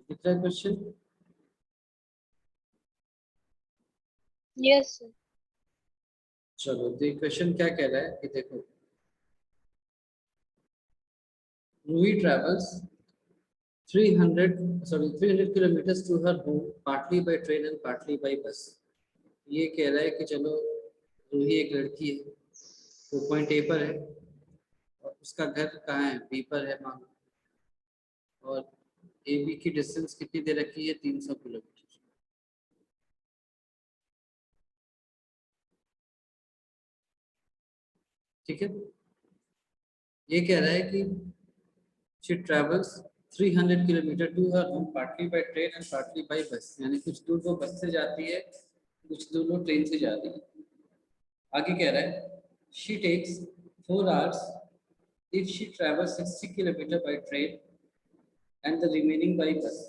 दिख रहा है क्वेश्चन? Yes sir. चलो तो क्वेश्चन क्या कह रहा है कि देखो, Ruhi travels 300 kilometers to her home partly by train and partly by bus। ये कह रहा है कि चलो रूही एक लड़की है, वो पॉइंट ए पर है और उसका घर कहाँ है, बी पर है मान, और ए बी की डिस्टेंस कितनी दे रखी है, 300 किलोमीटर। ठीक है, ये कह रहा है कि she travels 300 kilometer to her home partly by train and partly by bus, यानी कुछ दूर वो बस से जाती है, कुछ दूर वो ट्रेन से जाती है। आगे कह रहा है she takes 4 hours if she travels 60 kilometer by train and the remaining by bus।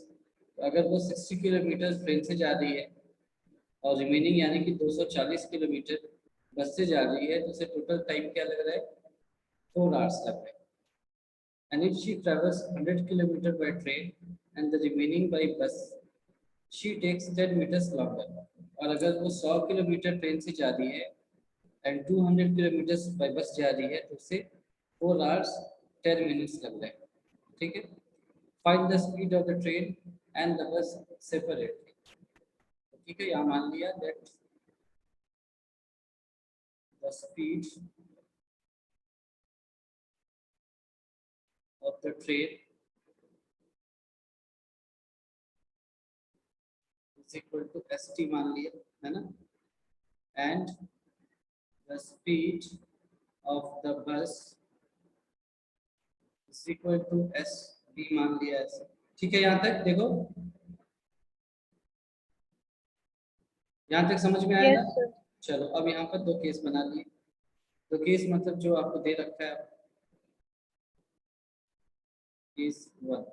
तो अगर वो 60 किलोमीटर ट्रेन से जा रही है और रिमेनिंग यानी कि 240 किलोमीटर बस से जा रही है, तो उसे टोटल टाइम क्या लग रहा है, 4 आवर्स लग रहा है। And if she travels 100 kilometer by train and the remaining by bus, she takes 10 meters longer। और अगर वो 100 किलोमीटर ट्रेन से जा रही है and 200 kilometers by बस जा रही है, तो उसे 4 hours 10 minutes लग रहा है। ठीक है, find the speed of the train and the bus separately। ठीक है, यहाँ मान लिया that the speed of the train is equal to st मान लिया है ना, and the speed of the bus is equal to s b मान लिया ऐसे। ठीक है, यहाँ तक देखो, यहाँ तक समझ में आया ना? Yes sir. चलो अब यहाँ पर दो केस बना लिए। तो केस मतलब जो आपको दे रखा है, केस 1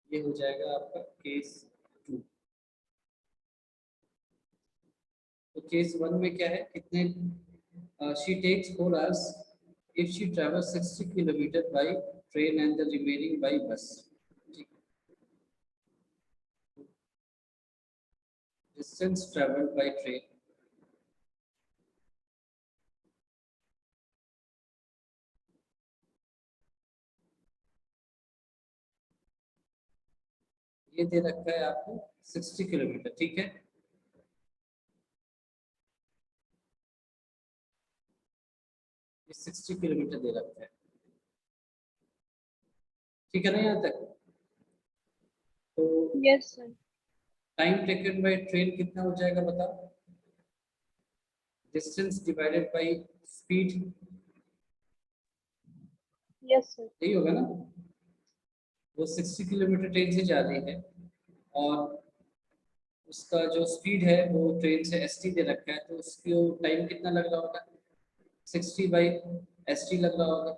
ये हो जाएगा आपका केस 2। तो केस 1 में क्या है, कितने, she takes 4 hours if she travels 60 kilometer by train and the remaining by bus। distance traveled by train ये दे रखा है आपको 60 किलोमीटर। ठीक है, ये 60 किलोमीटर दे रखा है। ठीक है ना यहाँ तक? तो yes sir. Time taken by train कितना हो जाएगा बताओ, distance divided by speed, yes sir. यही होगा ना। वो 60 किलोमीटर ट्रेन से जा रही है और उसका जो स्पीड है वो ट्रेन से st दे रखा है, तो उसको टाइम कितना लग रहा होगा, 60 बाई st लग रहा होगा।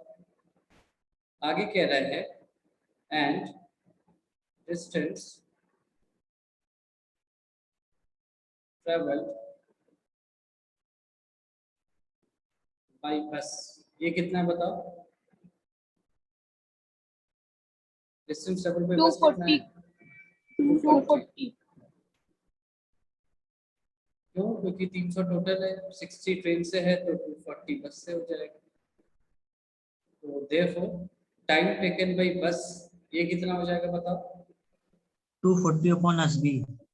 आगे कह रहा है and distance travelled by bus, ये कितना बताओ, डिस्टेंस ट्रेवल्ड बाई बस कितना है, 240। क्यों, क्योंकि 300 टोटल है, 60 ट्रेन से है तो 240 बस से हो जाएगा। तो therefore time taken by bus ये कितना हो जाएगा बताओ, 240 upon SB।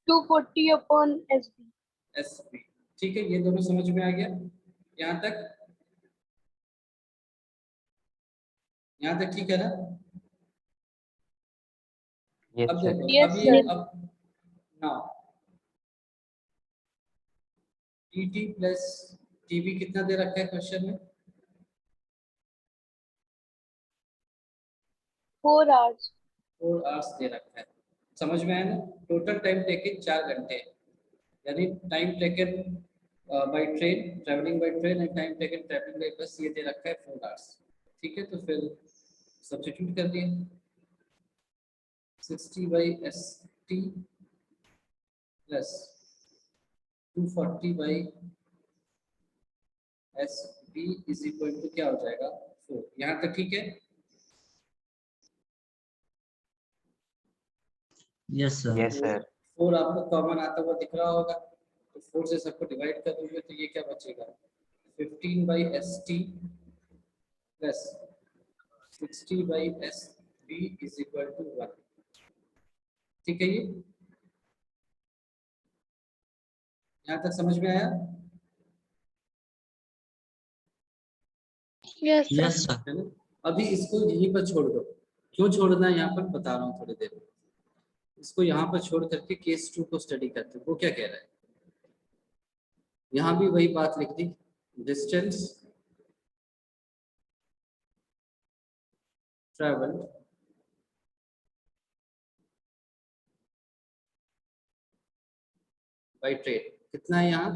240 upon SB। SB। ठीक है, ये दोनों समझ में आ गया यहाँ तक? यहाँ तक ठीक है ना? अब देखो, Yes, अब sir. ये अब नाउ टीटी प्लस टीबी कितना दे रखा है क्वेश्चन में, 4 hours। 4 आवर्स दे रखा है। समझ में आया ना? टोटल टाइम टेकन 4 घंटे, यानी time taken by train, travelling by train and time taken travelling by बस ये दे रखा है 4 आवर्स। ठीक है, तो फिर सब्स्टिट्यूट कर दिए, 60 by st plus 240 by SB is equal to क्या हो जाएगा, 4। यहाँ तक ठीक है? Yes, sir. Yes, sir. 4 आपको कॉमन आता हुआ दिख रहा होगा, तो 4 से सबको डिवाइड कर दोगे तो ये क्या बचेगा, 15/ST plus 60/SB is equal to 1। ठीक है, ये यहाँ तक समझ में आया? Yes, sir. Yes, sir. है ना? अभी इसको यहीं पर छोड़ दो, क्यों छोड़ना है यहाँ पर बता रहा हूँ थोड़ी देर में। इसको यहाँ पर छोड़ करके केस 2 को स्टडी करते हैं, वो क्या कह रहा है। यहाँ भी वही बात लिख दी, डिस्टेंस ट्रैवल्ड बाय ट्रेन कितना है यहाँ,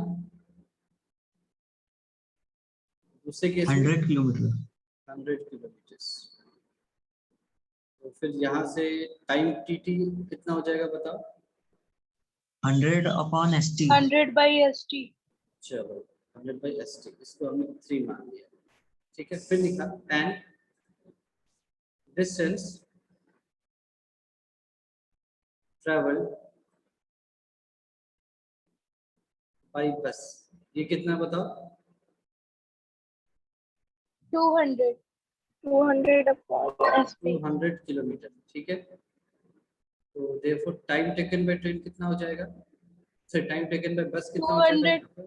दूसरे केस में 100 किलोमीटर। 100 किलोमीटर। तो फिर यहाँ से टाइम टीटी कितना हो जाएगा बताओ। 100/ST। 100/ST. चलो 100/ST, इसको हमने 3 मान लिया। ठीक है, फिर लिखा एंड डिस्टेंस ट्रैवल बाय बस, ये कितना बताओ। 200. 200/ST. 200 किलोमीटर। ठीक है, तो therefore time taken by train कितना हो जाएगा, सर टाइम टेकन बाय बस कितना हो जाएगा,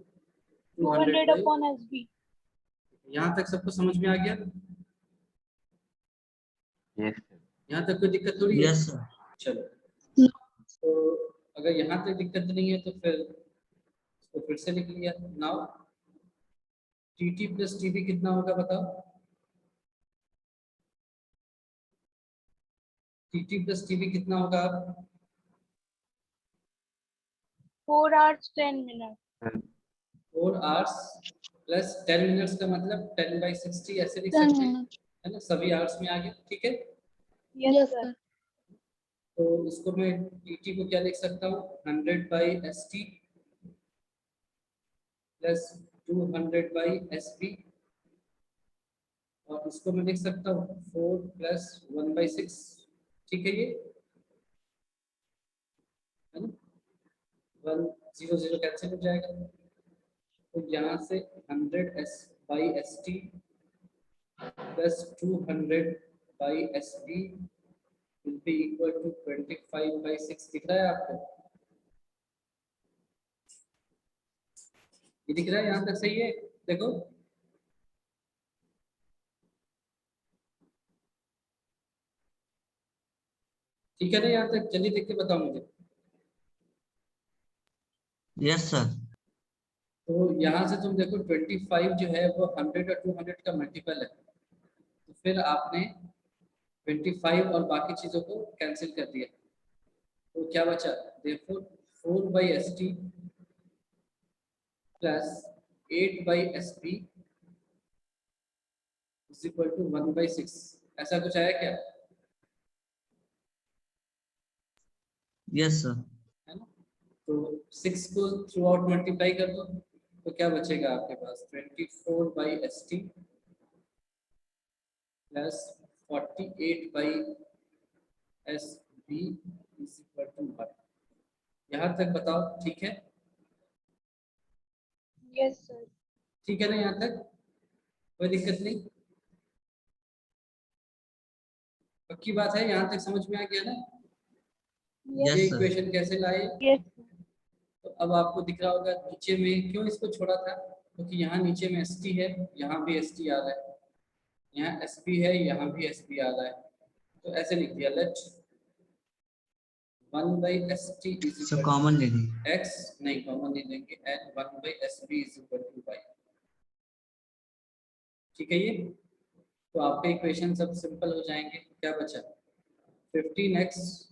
200/SB. यहाँ तक सबको समझ में आ गया। Yes, sir. यहाँ तक कोई दिक्कत थोड़ी है। Yes, sir. चलो, तो अगर यहाँ तक दिक्कत नहीं है तो फिर इसको फिर से लिख लिया। नाउ टीटी प्लस टीबी कितना होगा बताओ। टीटी प्लस टीबी कितना होगा। 4 hours 10 minutes. 4 hours plus 10 minutes का मतलब 10/60 ऐसे लिख 10 सकते हैं, minutes. है ना, सभी आवर्स में आ गया। ठीक है, Yes, sir. तो इसको मैं टीटी को क्या लिख सकता हूँ, 100/ST प्लस 200/SB, और इसको मैं लिख सकता हूँ 4 + 1/6। ठीक है, ये है ना, 1 0 0 कैंसिल हो जाएगा, तो यहाँ से 100/ST plus 200/SB will be equal to 25/6। दिख रहा है आपको, ये दिख रहा है, यहाँ तक सही है। देखो ठीक है ना, यहाँ तक जल्दी देख के बताओ मुझे। Yes, sir. तो यहाँ से तुम देखो 25 जो है वो 100 और 200 का मल्टीपल है, तो फिर आपने 25 और बाकी चीजों को कैंसिल कर दिया, तो क्या बचा, देखो 4/ST plus 8/SB is equal to 1/6। ऐसा कुछ आया क्या, Yes, sir. है ना। तो 6 को थ्रू आउट मल्टीप्लाई कर दो, तो क्या बचेगा आपके पास, 24/ST plus 48/SB is equal to 1। यहाँ तक बताओ ठीक है। Yes, sir. ठीक है ना, यहाँ तक कोई दिक्कत नहीं, पक्की बात है, यहाँ तक समझ में आ गया ना। Yes, ये sir. इक्वेशन कैसे लाए, Yes, sir. तो अब आपको दिख रहा होगा नीचे में क्यों इसको छोड़ा था, क्योंकि यहाँ नीचे में ST है, यहाँ भी ST आ रहा है, यहाँ SB है, यहाँ भी SB आ रहा है, तो ऐसे लिख दिया, let 1/ST is So equal common ले ली। x, नहीं कॉमन नहीं लेंगे, and 1/SB is equal to y। ठीक है, ये तो आपके इक्वेशन सब सिंपल हो जाएंगे। क्या बचा, 15x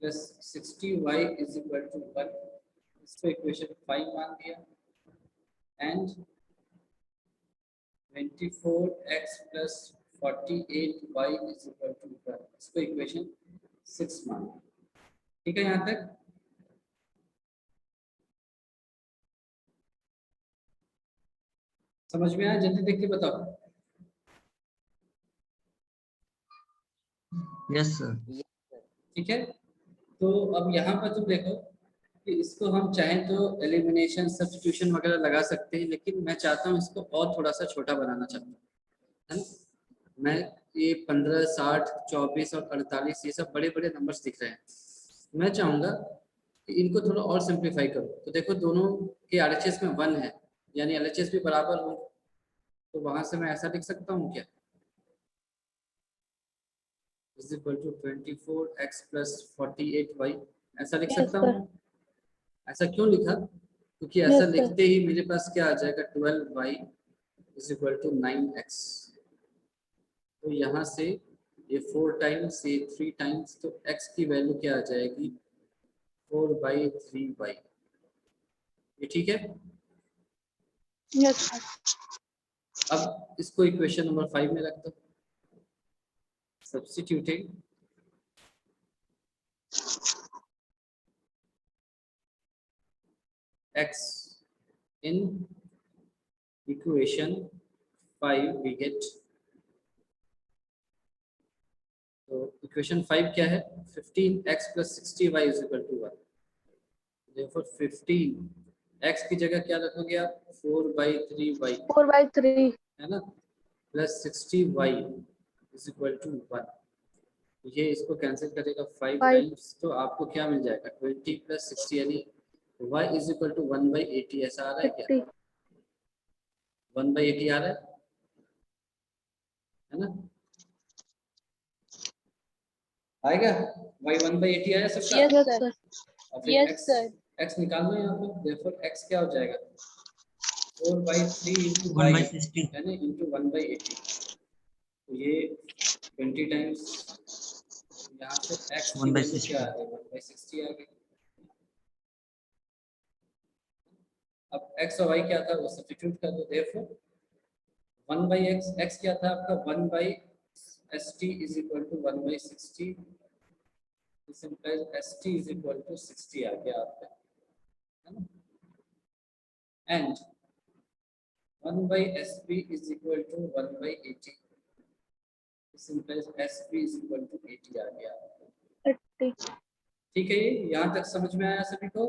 plus 60y is equal to 1, इसको इक्वेशन 5 मान दिया, and 24x plus 48y is equal to 1, इसको इक्वेशन 6 मान दिया। ठीक है, यहाँ तक समझ में आया, जल्दी देख के बताओ। Yes, sir. ठीक है, तो अब यहाँ पर तुम देखो कि इसको हम चाहें तो एलिमिनेशन सब्स्टिट्यूशन वगैरह लगा सकते हैं, लेकिन मैं चाहता हूँ इसको और थोड़ा सा छोटा बनाना चाहता हूँ, है ना। मैं ये 15, 60, 24 और 48 ये सब बड़े बड़े नंबर्स दिख रहे हैं, मैं चाहूँगा कि इनको थोड़ा और सिंप्लीफाई करो। तो देखो दोनों के RHS में 1 है, यानी LHS भी बराबर हो, तो वहां से मैं ऐसा लिख सकता हूँ क्या, is equal to 24x + 48y, ऐसा लिख Yes, सकता sir. हूँ। ऐसा क्यों लिखा, क्योंकि ऐसा Yes, sir. लिखते ही मेरे पास क्या आ जाएगा, 12y = 9x। तो यहाँ से ये 4 टाइम्स, ये 3 टाइम्स, तो x की वैल्यू क्या आ जाएगी, 4/3y। ये ठीक है। Yes, sir. अब इसको इक्वेशन नंबर 5 में रख दो, substituting x in equation 5 we get, तो इक्वेशन 5 क्या है, 15x + 60y = 1। therefore 15x की जगह क्या रखोगे आप, 4/3y, 4/3. है ना, प्लस 60y = 1। ये इसको कैंसिल करेगा 5 5. टाइम्स, तो आपको क्या मिल जाएगा, 20 + 60, यानी y = 1/80। ऐसा आ रहा है क्या, 50. 1/80 आ रहा है ना, आएगा y 1/80 आया सबका। Yes, sir. और फिर Yes, x sir. x निकाल लो यहाँ पर, therefore x क्या हो जाएगा, 4/3 × 1 y, by 60. यानी × 1/80। तो ये 20 टाइम्स, यहाँ से x 1 की by वैल्यू क्या 60. आ गई, 1/60 आ गई। अब x और y क्या था वो सब्स्टिट्यूट कर दो, therefore 1/x, x क्या था आपका, 1/st = 1/60। This implies st = 60 आ गया आपका, है ना। And 1/sb = 1/80। This implies sb = 80 आ गया। 30. ठीक है, ये यहाँ तक समझ में आया सभी को,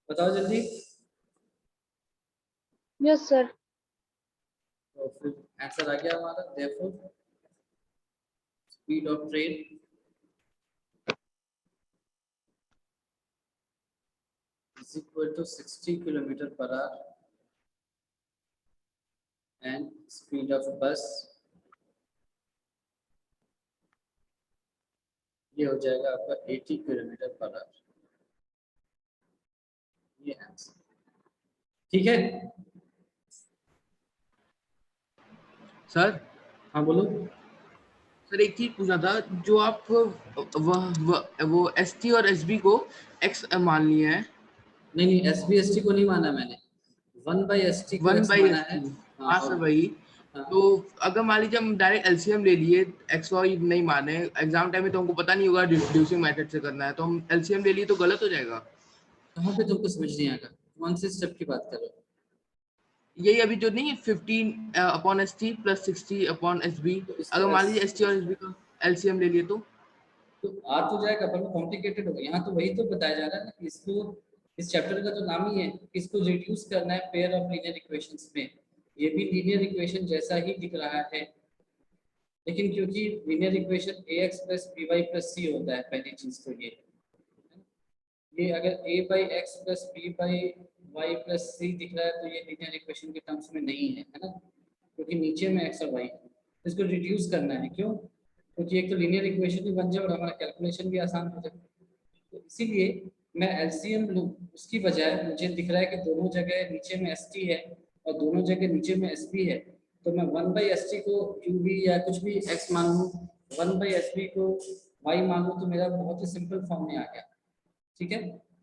बताओ जल्दी। Yes, sir. तो फिर आंसर आ गया हमारा, therefore speed of train = 60 km/h and speed of bus ये हो जाएगा आपका 80 km/h। ये आंसर ठीक है। सर हाँ बोलो। सर एक चीज पूछना था, जो आप वो ST और SB को x मान लिए हैं, नहीं नहीं, SB ST को नहीं माना मैंने, 1/ST को 1 x बाई माना एस है। टी। हाँ, हाँ और सर वही। हाँ, तो अगर मान लीजिए हम डायरेक्ट LCM ले लिए, XY नहीं माने, एग्जाम टाइम में तो हमको पता नहीं होगा रिड्यूसिंग मेथड से करना है, तो हम LCM ले लिए तो गलत हो जाएगा। कहाँ पे तुमको समझ नहीं आएगा, कौन से स्टेप की बात कर रहे हो। यही अभी जो नहीं है 15/ST + 60/SB, तो अगर इसको मान लीजिए ST और SB का LCM ले लिए तो आ तो जाएगा, पर वो कॉम्प्लिकेटेड होगा। यहाँ तो वही तो बताया जा रहा है ना कि इसको, इस चैप्टर का तो नाम ही है, इसको रिड्यूस करना है पेयर ऑफ लीनियर इक्वेशंस में। ये भी लीनियर इक्वेशन जैसा ही दिख रहा है, लेकिन क्योंकि linear equation ax + by + c होता है, पहली चीज तो ये अगर a/x + b/y + c दिख रहा है तो ये लीनियर इक्वेशन के टर्म्स में नहीं है ना, क्योंकि नीचे में x और y है। इसको रिड्यूस करना है, क्यों, क्योंकि एक तो लीनियर इक्वेशन भी बन जाए और हमारा कैलकुलेशन भी आसान हो जाए। तो इसीलिए मैं एलसीएम लूं, उसकी बजाय मुझे दिख रहा है कि दोनों जगह नीचे में st है और दोनों जगह नीचे में sb है, तो मैं 1/st को ub या कुछ भी x मान लूं, 1/sb को y मान लूं, तो मेरा बहुत ही सिंपल फॉर्म में आ गया। ठीक है,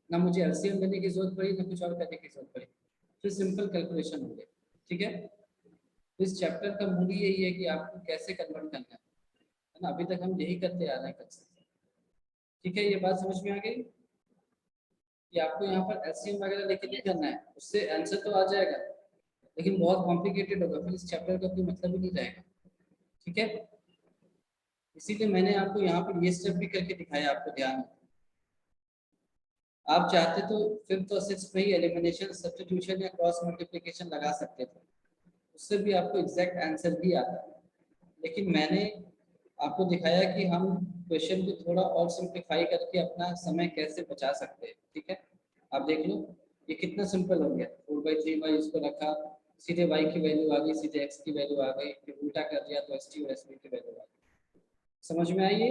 ना मुझे एलसीएम लेने की जरूरत पड़ी, ना कुछ और करने की जरूरत पड़ी, फिर सिंपल कैलकुलेशन हो गया। ठीक है, तो इस चैप्टर का मूल यही है कि आपको कैसे कन्वर्ट करना है ना, अभी तक हम यही करते आ रहे हैं कल से। ठीक है, ये बात समझ में आ गई कि आपको यहाँ पर एलसीएम वगैरह लेके नहीं करना है, उससे आंसर तो आ जाएगा लेकिन बहुत कॉम्प्लिकेटेड होगा, फिर इस चैप्टर का कोई मतलब ही नहीं रहेगा। ठीक है, इसीलिए मैंने आपको यहाँ पर ये स्टेप भी करके दिखाया, आपको ध्यान है। आप चाहते तो फिफ्थ और सिक्स्थ में ही एलिमिनेशन, सब्स्टिट्यूशन या क्रॉस मल्टीप्लिकेशन लगा सकते थे, उससे भी आपको एग्जैक्ट आंसर भी आता है। लेकिन मैंने आपको दिखाया कि हम क्वेश्चन को थोड़ा और सिंप्लीफाई करके अपना समय कैसे बचा सकते हैं। ठीक है, आप देख लो ये कितना सिंपल हो गया। 4/3 इसको रखा, सीधे y की वैल्यू आ गई, सीधे x की वैल्यू आ गई, फिर उल्टा कर दिया तो st और sv की वैल्यू आ गई। समझ में आई ये?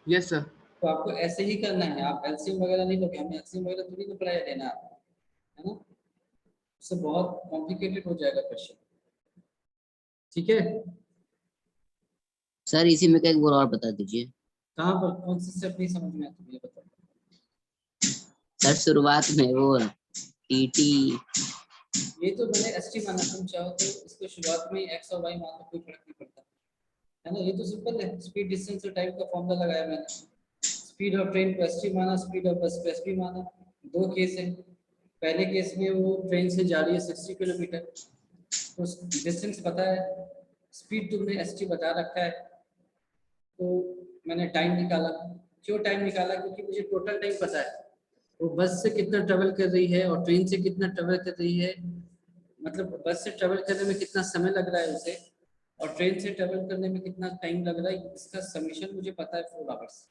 Yes sir. तो आपको ऐसे ही करना है, आप एलसीएम वगैरह नहीं लोगे, हमें एलसीएम वगैरह थोड़ी ना पढ़ाया देना है ना, उससे बहुत कॉम्प्लिकेटेड हो जाएगा क्वेश्चन। ठीक है सर इसी में का एक और बता दीजिए। कहाँ पर कौन सी स्टेप नहीं समझ में आती, ये बताओ। सर शुरुआत में वो टीटी। ये तो मैंने एसटी माना, तुम चाहो तो इसको शुरुआत में एक्स और वाई मान लो, कोई फर्क नहीं पड़ता है ना। ये तो सिंपल है, स्पीड डिस्टेंस और टाइम का फॉर्मूला लगाया मैंने। स्पीड ऑफ ट्रेन को एसटी माना, स्पीड ऑफ बस को एसपी माना। दो केस है, पहले केस में वो ट्रेन से जा रही है 60 किलोमीटर, तो डिस्टेंस पता है, स्पीड तुमने एसटी बता रखा है, तो मैंने टाइम निकाला। क्यों टाइम निकाला? क्योंकि मुझे टोटल टाइम पता है, वो बस से कितना ट्रेवल कर रही है और ट्रेन से कितना ट्रेवल कर रही है, मतलब बस से ट्रेवल करने में कितना समय लग रहा है उसे, और ट्रेन से ट्रेवल करने में कितना टाइम लग रहा है, इसका समीशन मुझे पता है 4 आवर्स।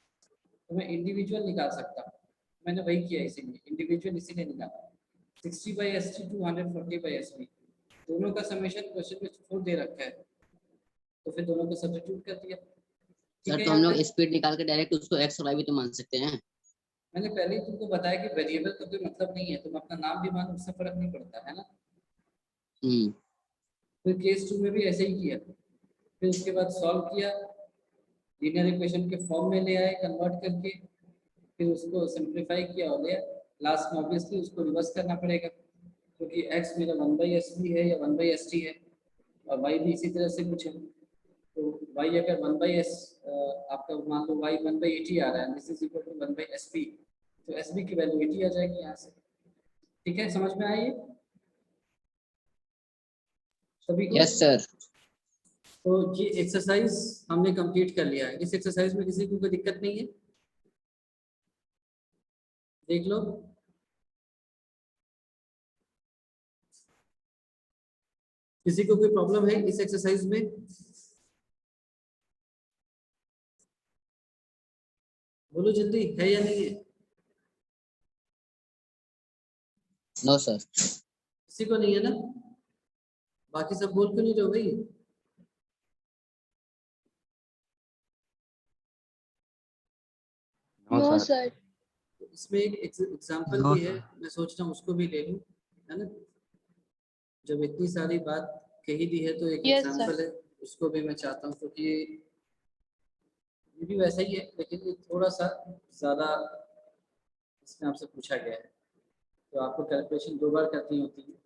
तो मैं इंडिविजुअल निकाल सकता हूँ, मैंने वही किया, इसीलिए इंडिविजुअल इसीलिए निकाला। 60/ST 240/SB दोनों का समीशन क्वेश्चन में 4 दे रखा है, तो फिर दोनों को सब्स्टिट्यूट कर दिया। ठीक सर है, तो हम लोग स्पीड निकाल के डायरेक्ट उसको एक्स और वाई भी तो मान सकते हैं। मैंने पहले ही तुमको बताया कि वेरिएबल का कोई मतलब नहीं है, तुम अपना नाम भी मानो, उससे फर्क नहीं पड़ता है ना। फिर केस 2 में भी ऐसे ही किया, फिर उसके बाद सॉल्व किया, लीनियर इक्वेशन के फॉर्म में ले आए कन्वर्ट करके, फिर उसको सिंप्लीफाई किया और ले आए। लास्ट में ऑब्वियसली उसको रिवर्स करना पड़ेगा, क्योंकि x मेरा 1/SB है या 1/ST है, और y भी इसी तरह से कुछ है। तो y अगर 1/s आपका मान लो y 1/80 आ रहा है, this is equal to 1/SB, तो SB की वैल्यू 80 आ जाएगी यहाँ से। ठीक है, समझ में आई सभी को? Yes sir. तो ये एक्सरसाइज हमने कंप्लीट कर लिया है। इस एक्सरसाइज में किसी को कोई दिक्कत नहीं है? देख लो। किसी को कोई प्रॉब्लम है इस एक्सरसाइज में? बोलो जल्दी, है या नहीं है? No sir. किसी को नहीं है ना? बाकी सब बोल क्यों नहीं रहे हो भाई? No sir. इसमें एक एग्जांपल No, भी है, sir. मैं सोच रहा हूँ उसको भी ले लूं, है ना। जब इतनी सारी बात कही दी है तो एक Yes, एग्जांपल है, उसको भी मैं चाहता हूँ, क्योंकि ये भी वैसा ही है, लेकिन ये थोड़ा सा ज्यादा इसमें आपसे पूछा गया है, तो आपको कैलकुलेशन 2 बार करनी होती है।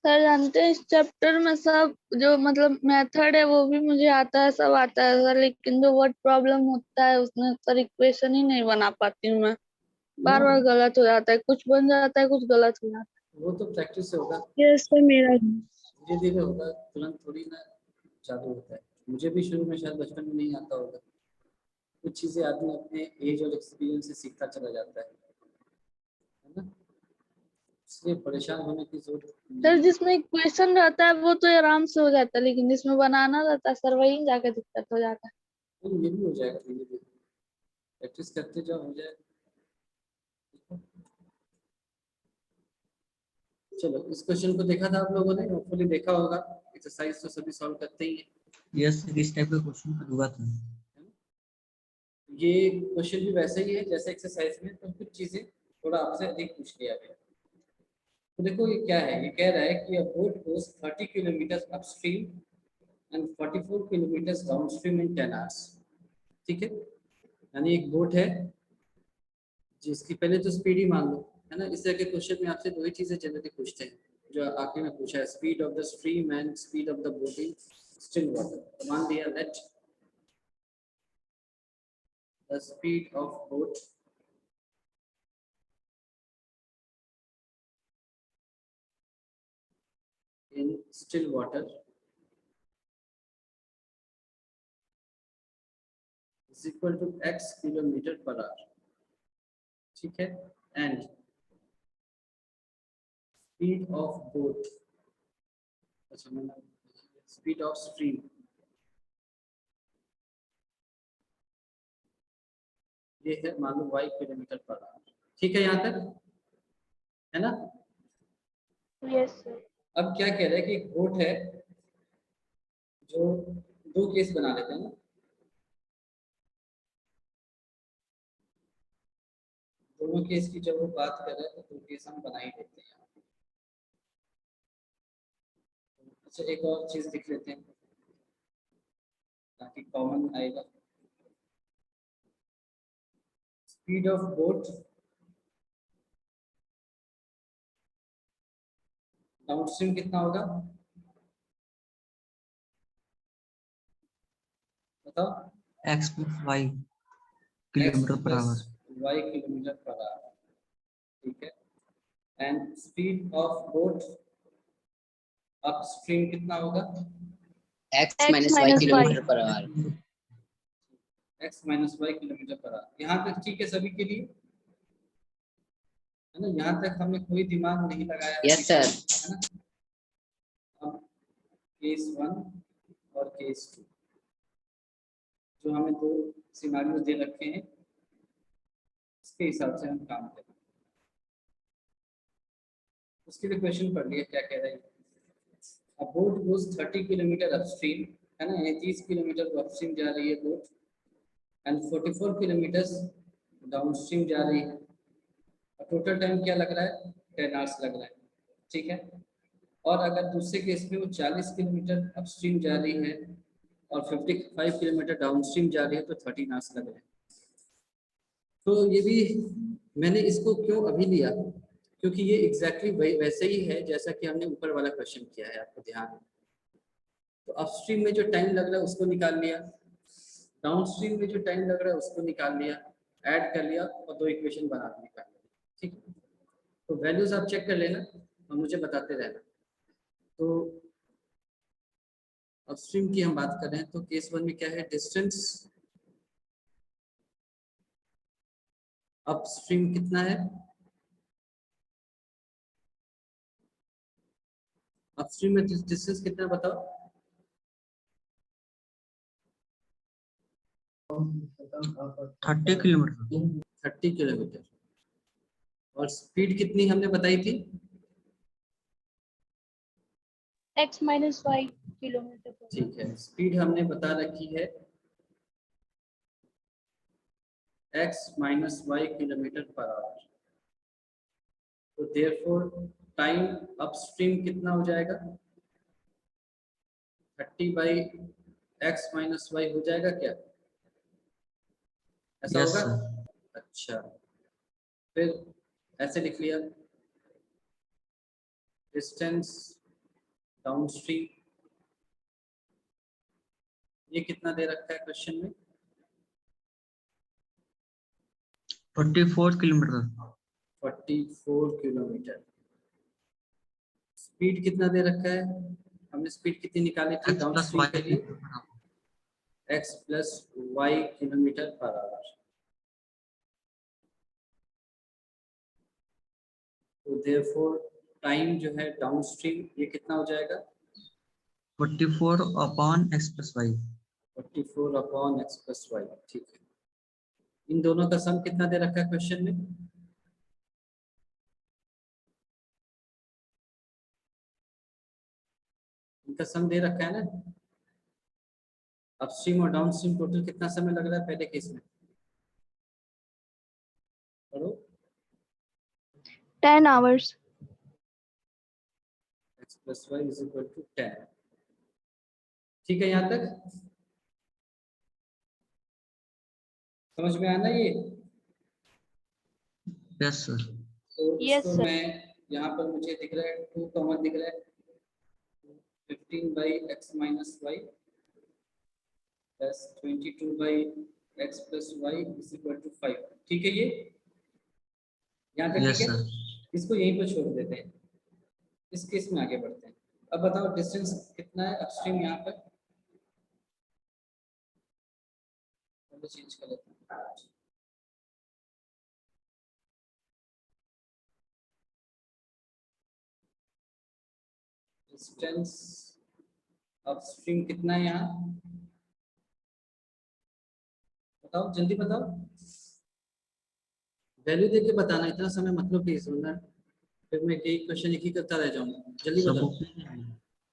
सर जानते हैं इस चैप्टर में सब जो मतलब मेथड है वो भी मुझे आता है, सब आता है सर, लेकिन जो वर्ड प्रॉब्लम होता है उसमें सर इक्वेशन ही नहीं बना पाती हूँ मैं, बार बार गलत हो जाता है, कुछ बन जाता है कुछ गलत हो जाता वो तो प्रैक्टिस से होगा, है। ये सर मेरा धीरे धीरे होगा, तुरंत थोड़ी ना जादू होता है। मुझे भी शुरू में शायद बचपन में नहीं आता होगा, कुछ चीजें आदमी अपने एज और एक्सपीरियंस से सीखता चला जाता है ना, इसलिए परेशान होने की जरूरत नहीं सर है। जिसमें इक्वेशन रहता है वो तो आराम से हो जाता है, लेकिन जिसमें बनाना रहता है सर वही जाके दिक्कत हो जाता है। तो ये भी हो जाएगा, धीरे धीरे प्रैक्टिस करते जाओ, हो जाएगा। चलो, इस क्वेश्चन को देखा था आप लोगों ने, होपफुली देखा होगा, एक्सरसाइज तो सभी सॉल्व करते ही हैं। यस सर, इस टाइप का क्वेश्चन हुआ था। ये क्वेश्चन भी वैसे ही है जैसे एक्सरसाइज में, तो कुछ चीजें थोड़ा आपसे अधिक पूछ लिया गया। तो देखो ये क्या है, ये कह रहा है कि अ boat goes 30 kilometre upstream and 44 kilometre downstream in 10 hours. ठीक है, यानी एक बोट है जिसकी पहले तो स्पीड ही मान लो, है ना। इस तरह के क्वेश्चन में आपसे दो ही चीजें जनरली पूछते हैं जो आखिर में पूछा है, speed of the stream and speed of the boat in still water. मान लिया let the speed of boat in still water is equal to x kilometer per hour, ठीक है, and speed of boat, अच्छा मैंने speed of stream, ये है मान लो y kilometre per hour, ठीक है यहाँ तक, है ना। Yes sir. अब क्या कह रहा है कि एक बोट है जो दो केस बना लेते हैं ना, दोनों केस की जब वो बात कर रहे हैं तो दो केस हम बना ही लेते हैं। अच्छा एक और चीज लिख लेते हैं ताकि कॉमन आएगा। स्पीड ऑफ बोट डाउनस्ट्रीम कितना होगा बताओ? x plus y kilometre per hour. y kilometre per hour, ठीक है। And speed of boat upstream कितना होगा? x minus y kilometre per hour. x minus Y kilometre per hour. यहाँ तक ठीक है सभी के लिए, है ना। यहाँ तक हमने कोई दिमाग नहीं लगाया। Yes, sir. है ना। अब केस 1 और केस 2 जो हमें दो सिनारियो दे रखे हैं इसके हिसाब से हम काम करें। उसके लिए क्वेश्चन पढ़ लिया क्या कह रहा है। A boat goes 30 kilometre upstream, है ना, ये 30 किलोमीटर अपस्ट्रीम जा रही है बोट, एंड 44 किलोमीटर डाउनस्ट्रीम जा रही है। टोटल टाइम क्या लग रहा है? 10 आवर्स लग रहा है, ठीक है। और अगर दूसरे केस में वो 40 किलोमीटर अपस्ट्रीम जा रही है और 55 किलोमीटर डाउनस्ट्रीम जा रही है तो 13 आवर्स लग रहे हैं। तो ये भी मैंने इसको क्यों अभी लिया, क्योंकि ये एग्जैक्टली वैसे ही है जैसा कि हमने ऊपर वाला क्वेश्चन किया है, आपको ध्यान है। तो अपस्ट्रीम में जो टाइम लग रहा है उसको निकाल लिया, डाउनस्ट्रीम में जो टाइम लग रहा है उसको निकाल लिया, ऐड कर लिया और दो इक्वेशन बना के निकाल लिया, ठीक है। तो वैल्यूज आप चेक कर लेना और मुझे बताते रहना। तो अपस्ट्रीम की हम बात कर रहे हैं तो केस 1 में क्या है, डिस्टेंस अपस्ट्रीम कितना है? अपस्ट्रीम में डिस्टेंस कितना बताओ? 30 किलोमीटर। 30 किलोमीटर। और स्पीड कितनी हमने बताई थी? x minus y किलोमीटर पर। ठीक है, स्पीड हमने बता रखी है x minus Y kilometre per hour. तो देयरफॉर टाइम अपस्ट्रीम कितना हो जाएगा? 30 बाई x माइनस वाई हो जाएगा क्या? ऐसा Yes, होगा? sir. अच्छा, फिर ऐसे लिख लिया, डिस्टेंस डाउनस्ट्रीम, ये कितना दे रखा है क्वेश्चन में? 44 किलोमीटर। 44 किलोमीटर। स्पीड कितना दे रखा है? हमने स्पीड कितनी निकाली थी x plus डाउनस्ट्रीम y के लिए? x plus Y kilometre per hour. तो देयरफॉर टाइम जो है डाउनस्ट्रीम ये कितना हो जाएगा? 44 upon x plus y। 44 upon x plus Y, ठीक है। इन दोनों का सम कितना दे रखा है क्वेश्चन में? इनका सम दे रखा है ना। अपस्ट्रीम और डाउनस्ट्रीम टोटल कितना समय लग रहा है पहले केस में? पढ़ो। 10 hours। x plus Y is equal to 10, ठीक है। यहाँ तक समझ में आना ये? Yes, sir. तो Yes, इसको sir. मैं यहाँ पर मुझे दिख रहा है 2 कॉमन दिख रहा है 15 by x minus y plus 22 by x plus y is equal to 5। ठीक है, ये यहाँ तक यस ठीक है। सर। इसको यहीं पर छोड़ देते हैं, इस केस में आगे बढ़ते हैं। अब बताओ डिस्टेंस कितना है अपस्ट्रीम यहाँ पर, चेंज कर लेते हैं। डिस्टेंस अपस्ट्रीम कितना है यहाँ, बताओ जल्दी बताओ, वैल्यू देके बताना, इतना समय मतलब प्लीज होना, फिर मैं एक क्वेश्चन एक ही करता रह जाऊंगा। जल्दी सब बताओ ओके है।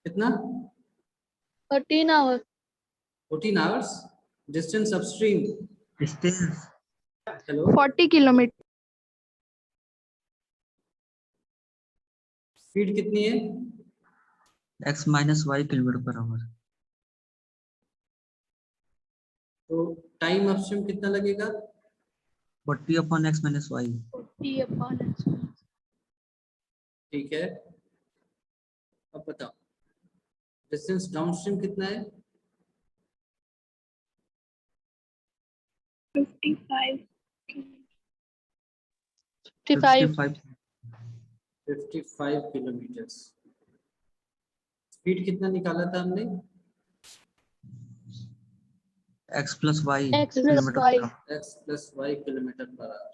कितना, 13 hours. 14 hours. Distance upstream, distance हेलो 40 kilometers. स्पीड कितनी है, x minus Y kilometre per hour. तो टाइम अपस्ट्रीम कितना लगेगा, 40 upon x minus Y. 40 upon x. ठीक है। अब बताओ डिस्टेंस डाउनस्ट्रीम कितना है, 55. 55. 55 किलोमीटर। स्पीड कितना निकाला था हमने, x plus Y X plus kilometre y. Per hour. x plus Y kilometre per hour.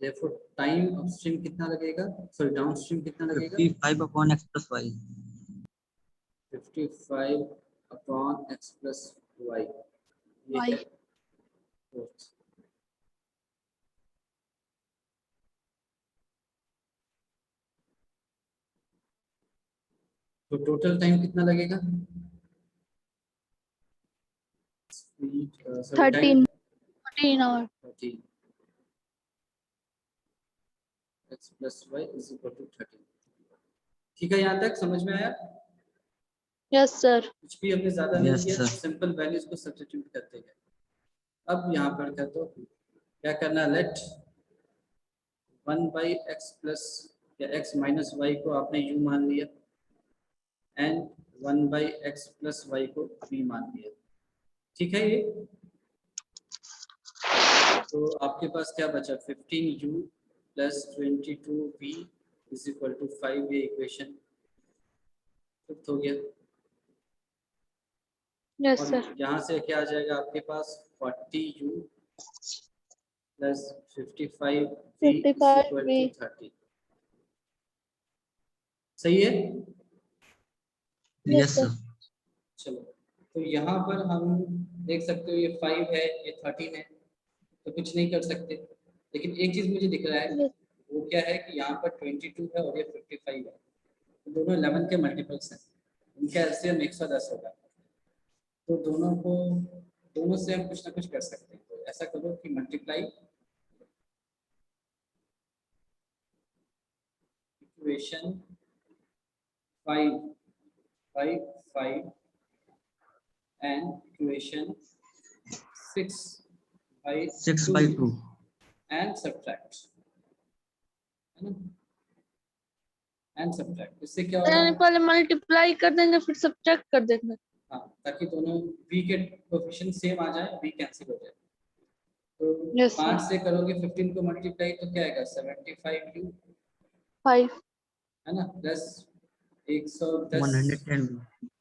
Therefore time upstream कितना लगेगा, सॉरी डाउनस्ट्रीम कितना लगेगा, 55 upon x plus Y. 55 upon x plus Y, ये Y. है फोर्थ। तो टोटल टाइम कितना लगेगा, speed 13. 13 hours. 13 x plus Y is equal to 13। ठीक है, यहाँ तक समझ में आया, Yes, sir. कुछ भी हमने ज्यादा नहीं Yes, किया, sir. सिंपल वैल्यूज को सब्स्टिट्यूट करते गए। अब यहाँ पर क्या, तो क्या करना, लेट 1 बाई एक्स प्लस या x माइनस वाई को आपने u मान लिया and 1 by X plus Y को v मान लिया। ठीक है, ये तो आपके पास क्या बचा, 15u plus 22v is equal to 5। ये इक्वेशन फिफ्थ हो गया। Yes, और sir. यहाँ से क्या आ जाएगा आपके पास, 40u plus 55v is 55 equal v. To 30। सही है, यस सर। चलो तो यहाँ पर हम देख सकते हो ये 5 है, ये 13 है, तो कुछ नहीं कर सकते। लेकिन एक चीज मुझे दिख रहा है, Yes. वो क्या है कि यहाँ पर 22 है और ये 55 है, तो दोनों 11 के मल्टीपल्स हैं, इनका एलसीएम 110 होगा। तो दोनों से हम कुछ ना कुछ कर सकते हैं। तो ऐसा करो कि multiply equation 5 5 5 and equation 6 by 6 by 2। and subtract, है ना, एंड सब्ट्रैक्ट। इससे क्या यानी होगा, पहले मल्टीप्लाई कर देंगे फिर सब्ट्रैक्ट कर देंगे। हाँ, ताकि दोनों v के कोएफिशिएंट सेम आ जाए, v कैंसिल हो जाए। तो Yes, sir. 5 से करोगे 15 को मल्टीप्लाई तो क्या आएगा, 75u 5. है ना, plus 110 110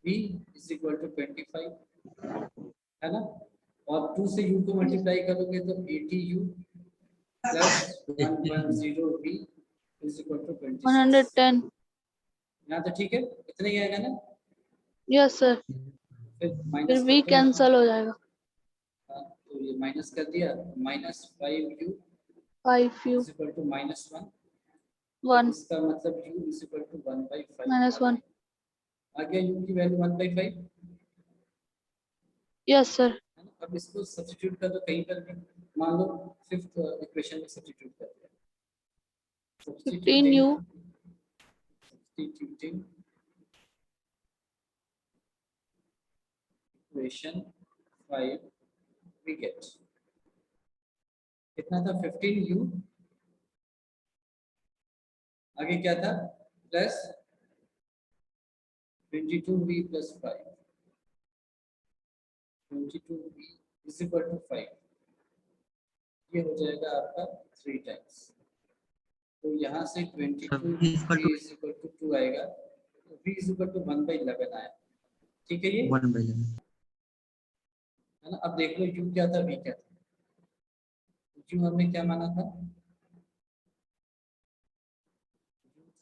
v is equal to 25, है ना। और 2 से u को मल्टीप्लाई करोगे तो 80u plus 110v is equal to 26। 110. यहाँ तो ठीक है, इतना ही आएगा ना। Yes, sir. फिर फिर माइनस v कैंसल हो जाएगा। तो ये माइनस कर दिया, minus 5u 5u is equal to minus 1। 1 इसका मतलब u is equal to 1/5 minus 1. आ गया, u की वैल्यू 1/5 Yes, sir. है ना। अब इसको सब्स्टिट्यूट कर दो कहीं पर भी, मान लो फिफ्थ इक्वेशन में सब्स्टिट्यूट कर दिया, 15u substituting equation 5 we get कितना था, 15u आगे क्या था plus 22v plus 5 22v is equal to 5 ये हो जाएगा आपका 3 टाइम्स। तो यहाँ से 22v इज इक्वल टू 2 आएगा तो v इज इक्वल टू 1/11 आया। ठीक है ये 1/11 है ना। अब देख लो u क्या था v क्या था। u हमने क्या माना था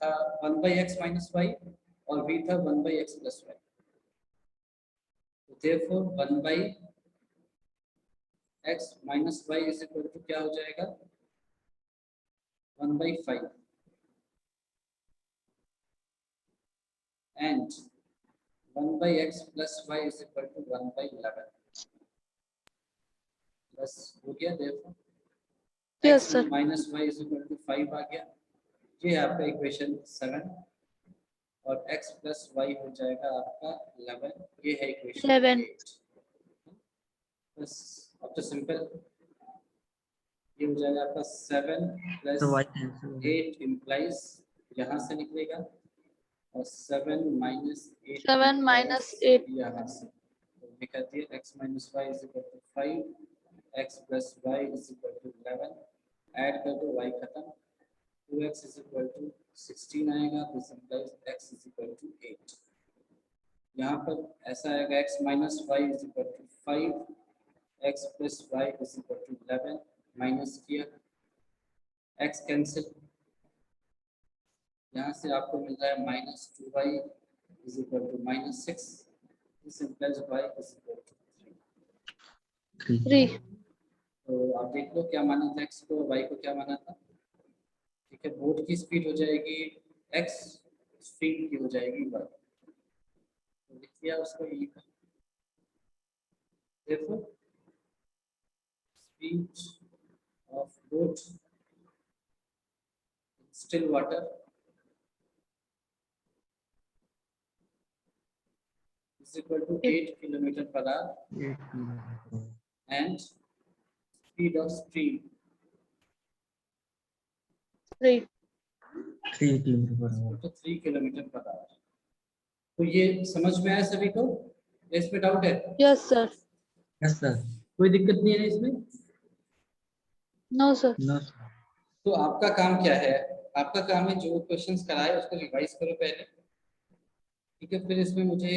था 1/x माइनस y और v था 1/x प्लस y। तो therefore 1/x minus y is equal to क्या हो जाएगा 1/5 and 1/x plus y is equal to 1/11 plus हो गया therefore Yes, x sir. minus y is equal to 5 आ गया। ये आपका इक्वेशन 7 और x plus y हो जाएगा आपका 11। ये है इक्वेशन 11. 8। बस अब तो सिंपल ये हो जाएगा आपका 7 प्लस तो y कैंसिल हो जाएगा 8 implies यहाँ से निकलेगा और 7 minus 8 7 minus 8. यहाँ से तो लिखा दिया x minus y is equal to 5 x plus y is equal to 11 add कर दो y खत्म 2x is equal to 16 आएगा this implies x is equal to 8। यहाँ पर ऐसा आएगा x minus y is equal to 5 x plus y is equal to 11 minus किया x cancel यहाँ से आपको मिल रहा है minus 2y is equal to minus 6 this implies y is equal to 3। 3. तो आप देख लो क्या माना था x को y को क्या माना था। ठीक है बोट की स्पीड हो जाएगी x स्पीड की हो जाएगी y तो लिख दिया उसको ये देखो speed of boat still water is equal to 8 kilometer per hour 8 kilometre and speed of stream 3. 3 kilometre पर is our equal to 3 kilometer per hour। तो ये समझ में आया सभी को इसमें डाउट है Yes, sir. यस सर कोई दिक्कत नहीं है ना इसमें। No, sir. नो तो आपका काम क्या है आपका काम है जो क्वेश्चंस कराए उसको रिवाइज करो पहले। ठीक है फिर इसमें मुझे